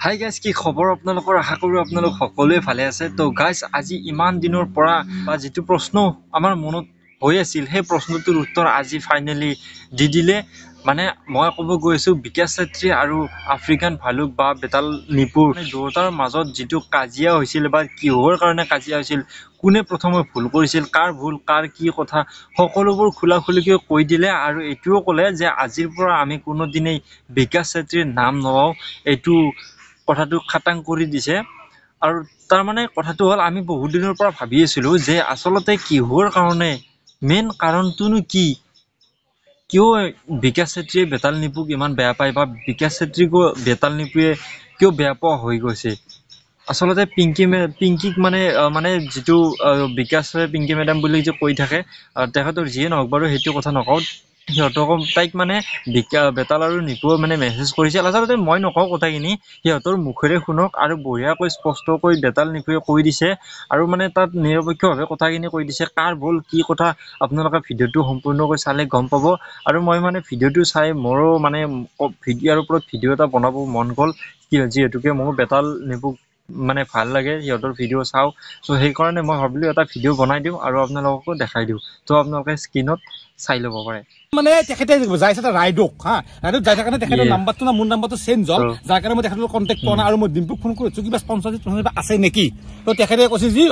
Hi guys, কি খবৰ আপোনালোকৰ? আশা কৰোঁ আপোনালোক সকলোৱে ভালে আছে। তো গাইজ, আজি ইমান দিনৰ পৰা যিটো প্ৰশ্ন আমাৰ মনত হৈ আছিল, সেই প্ৰশ্নটোৰ উত্তৰ আজি ফাইনেলি দি দিলে। মানে মই ক'ব গৈ আছোঁ বিকাশ চেত্ৰী আৰু আফ্ৰিকান ভালুক বা বেতাল নিপুৰ দুয়োটাৰ মাজত যিটো কাজিয়া হৈছিল বা কিহৰ কাৰণে কাজিয়া হৈছিল, কোনে প্ৰথমে ভুল কৰিছিল, কাৰ ভুল, কাৰ কি কথা, সকলোবোৰ খোলাখুলিকৈ কৈ দিলে। আৰু এইটোও ক'লে যে আজিৰ পৰা আমি কোনোদিনেই বিকাশ চেত্ৰীৰ নাম নলওঁ, এইটো কথাটো খাটাং কৰি দিছে। আৰু তাৰমানে কথাটো হ'ল, আমি বহুত দিনৰ পৰা ভাবি আছিলোঁ যে আচলতে কিহৰ কাৰণে, মেইন কাৰণটোনো কি, কিয় বিকাশ চেত্ৰীয়ে বেতাল নিপুক ইমান বেয়া পায় বা বিকাশ চেত্ৰীকো বেতাল নিপুৱে কিয় বেয়া পোৱা হৈ গৈছে। আচলতে পিংকিক মানে যিটো বিকাশে পিংকি মেডাম বুলি যে কৈ থাকে, তেখেতৰ যিয়ে নহওক বাৰু, সেইটো কথা নকওঁ। তাইক মানে বেতাল আৰু নিপুৱে মানে মেছেজ কৰিছিল। আচলতে মই নকওঁ কথাখিনি, সিহঁতৰ মুখেৰে শুনক। আৰু বঢ়িয়াকৈ স্পষ্টকৈ বেতাল নিপুৱে কৈ দিছে, আৰু মানে তাত নিৰপেক্ষভাৱে কথাখিনি কৈ দিছে। কাৰ ভুল কি কথা আপোনালোকে ভিডিঅ'টো সম্পূৰ্ণকৈ চালে গম পাব। আৰু মই মানে ভিডিঅ'টো চাই মোৰো মানে ইয়াৰ ওপৰত ভিডিঅ' এটা বনাব মন গ'ল, যিহেতুকে মোৰ বেতাল নিপুক মানে ভাল লাগে, সিহঁতৰ ভিডিঅ' চাওঁ। চ' সেইকাৰণে মই ভাবিলোঁ এটা ভিডিঅ' বনাই দিওঁ আৰু আপোনালোককো দেখাই দিওঁ। ত' আপোনালোকে স্ক্ৰীণত চাই ল'ব পাৰে। মানে তেখেতে যাইছে ৰাইডক, ৰাইডক যাই কাৰণে তেখেতৰ নাম্বাৰটো না মোৰ নাম্বাৰটো চেঞ্জ হ'ল, যাৰ কাৰণে মই তেখেতৰ কণ্টেক্ট পোৱা নাই। আৰু মই ডিম্পুক ফোন কৰিছোঁ কিবা স্পনচৰশ্বিপ আছে নেকি। তো তেখেতে কৈছে যি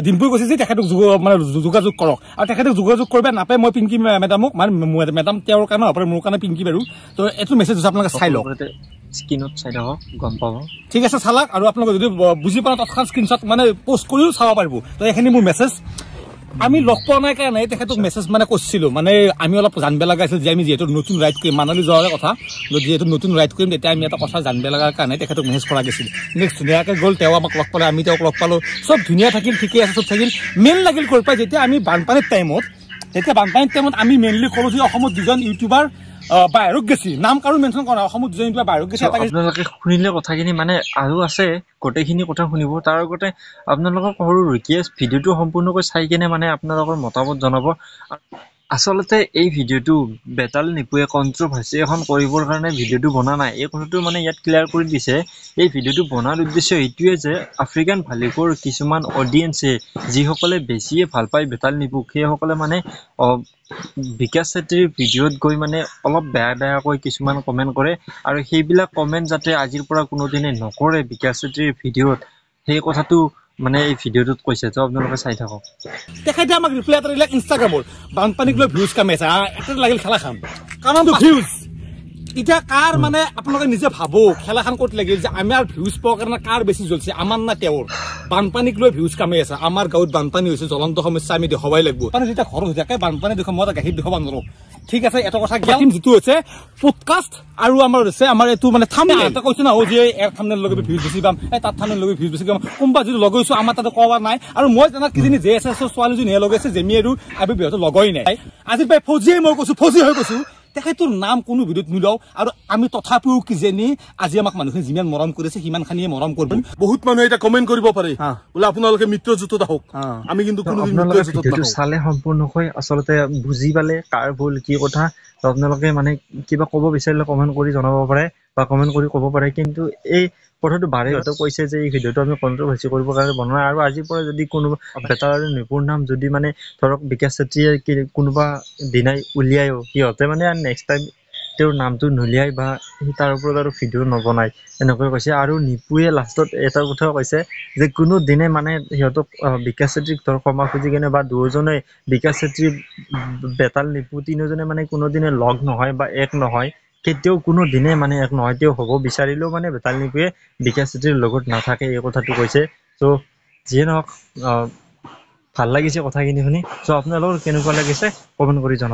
ডিম্পুই কৈছে যে তেখেতক মানে যোগাযোগ কৰক, আৰু তেখেতক যোগাযোগ কৰিব নাপায়। মই পিংকি মেডামক মানে মেডাম তেওঁৰ কাৰণে হ'ব পাৰে, মোৰ কাৰণে পিংকি বাৰু। তো এইটো মেছেজ হৈছে, আপোনালোকে চাই লওক, স্ক্ৰীণত চাই থাকক, গম পাব। ঠিক আছে, চালাক। আৰু আপোনালোকে যদি বুজি পায় তৎক্ষণাৎ স্ক্ৰীনশ্বট মানে পোষ্ট কৰিও চাব পাৰিব। তো এইখিনি মোৰ মেছেজ। আমি লগ পোৱা নাই কাৰণে তেখেতক মেছেজ মানে কৰিছিলোঁ, মানে আমি অলপ জানিব লগা আছিল যে আমি যিহেতু নতুন ৰাইড কৰিম, মানালী যোৱাৰ কথা, যিহেতু নতুন ৰাইড কৰিম, তেতিয়া আমি এটা কথা জানিব লগাৰ কাৰণে তেখেতক মেছেজ কৰা গৈছিল। নেক্সট ধুনীয়াকৈ গ'ল, তেওঁ আমাক লগ পালে, আমি তেওঁক লগ পালোঁ, চব ধুনীয়া থাকিল, ঠিকে আছে, চব থাকিল। মেইন লাগিল কৈ পাই যেতিয়া আমি বানপানীৰ টাইমত আমি মেইনলি ক'লোঁ যে অসমত দুজন ইউটিউবাৰ বাহিৰত গেছি, নাম কাৰো মেনশ্যন কৰা, অসমত দুজন ইউটিউবাৰ বাহিৰত গেছি। আপোনালোকে শুনিলে কথাখিনি, মানে আৰু আছে গোটেইখিনি কথা শুনিব। তাৰ আগতে আপোনালোকক সৰু ৰিকুৱেষ্ট, ভিডিঅ'টো সম্পূৰ্ণকৈ চাই কিনে মানে আপোনালোকৰ মতামত জনাব। আচলতে এই ভিডিঅ'টো বেতাল নিপুৱে কণ্ট্ৰভাৰ্চি এখন কৰিবৰ কাৰণে ভিডিঅ'টো বনা নাই, এই কথাটো মানে ইয়াত ক্লিয়াৰ কৰি দিছে। এই ভিডিঅ'টো বনোৱাৰ উদ্দেশ্য এইটোৱে যে আফ্ৰিকান ভালুকৰ কিছুমান অডিয়েঞ্চে, যিসকলে বেছিয়ে ভাল পায় বেতাল নিপুক, সেইসকলে মানে বিকাশ চেত্ৰীৰ ভিডিঅ'ত গৈ মানে অলপ বেয়াকৈ কিছুমান কমেণ্ট কৰে। আৰু সেইবিলাক কমেণ্ট যাতে আজিৰ পৰা কোনোদিনে নকৰে বিকাশ চেত্ৰীৰ ভিডিঅ'ত, সেই কথাটো মানে এই ভিডিঅ'টোত কৈছে। তো আপোনালোকে চাই থাকক। তেখেতে আমাক ৰিপ্লাই এটা দিলে ইনষ্টাগ্ৰামৰ, বানপানীক লৈ ভিউজ কামি আছে, এটা লাগিল খেলাখন, কাৰণটো ভিউজ। এতিয়া কাৰ মানে আপোনালোকে নিজে ভাবক, খেলাখন ক'ত লাগিল যে আমাৰ ভিউজ পোৱাৰ কাৰণে কাৰ বেছি জ্বলছে, আমাৰ না তেওঁৰ? বানপানীক লৈ ভিউজ কামি আছে। আমাৰ গাঁৱত বানপানী হৈছে, জ্বলন্ত সমস্যা, আমি দেখাবই লাগিব। মানে যেতিয়া ঘৰত হৈ থাকে বানপানী দেখুৱাম, মই গাখীৰ দেখাব নোৱাৰো। ঠিক আছে, এটা কথা জ্ঞান যিটো হৈছে পডকাষ্ট আৰু আমাৰ হৈছে আমাৰ এইটো মানে থাম্বনেইল, এটা কৈছো না যে এৰ থাম্বনেইল লগাই ভিউজ বেছি পাম, তাত থাম্বনেইল লগাই ভিউজ বেছি পাম। কোনোবা যিটো লগাইছো আমাৰ তাতে কোৱা নাই। আৰু মই জানাত কিজানি যে আছে ছোৱালীজনীয়ে লগাইছে, জেমি আৰু আবি বিহঁতো লগই নাই। আজি পাই ফৌজিয়ে মই কৈছো, ফৌজি হৈ কৈছো, তেখেতৰ নাম কোনো ভিডিঅ'ত নোলাও। আৰু আমি তথাপিও কিজানি আজি আমাক মানুহে যিমান মৰম কৰিছে সিমান খানিয়ে মৰম কৰিব। বহুত মানুহে এটা কমেন্ট কৰিব পাৰে বোলে আপোনালোকে মিত্ৰজোঁটত আহক, আমি কিন্তু ভিডিঅ'টো চালে সম্পূৰ্ণকৈ আচলতে বুজি পালে কাৰ ভুল কি কথা। তো আপোনালোকে মানে কিবা ক'ব বিচাৰিলে কমেণ্ট কৰি জনাব পাৰে বা কমেণ্ট কৰি ক'ব পাৰে। কিন্তু এই কথাটো বাৰে কৈছে যে এই ভিডিঅ'টো আমি কণ্ট্ৰভাৰ্চি কৰিবৰ কাৰণে বনোৱা নাই। আৰু আজিৰ পৰা যদি কোনোবা বেতাল আৰু নিপুৰ নাম যদি মানে ধৰক বিকাশ চেত্ৰীয়ে কোনোবা দিনাই উলিয়ায়ও, সিহঁতে মানে নেক্সট টাইম তেওঁৰ নামটো নুলিয়াই বা তাৰ ওপৰত আৰু ভিডিঅ' নবনায়, এনেকৈ কৈছে। আৰু নিপুৱে লাষ্টত এটা কথা কৈছে যে কোনো দিনে মানে সিহঁতক বিকাশ চেত্ৰীক ধৰ ক্ষমা খুজি কেনে বা দুয়োজনে বিকাশ চেত্ৰী বেতাল নিপু তিনিওজনে মানে কোনোদিনে লগ নহয় বা এক নহয়, কেতিয়াও কোনো দিনে মানে এক নহয়। তেওঁ হ'ব বিচাৰিলেও মানে বেতাল নিপুৱে বিকাশ চেত্ৰীৰ লগত নাথাকে, এই কথাটো কৈছে। ত' যিয়ে নহওক ভাল লাগিছে কথাখিনি শুনি। চ' আপোনালোকৰ কেনেকুৱা লাগিছে কমেণ্ট কৰি জনাব।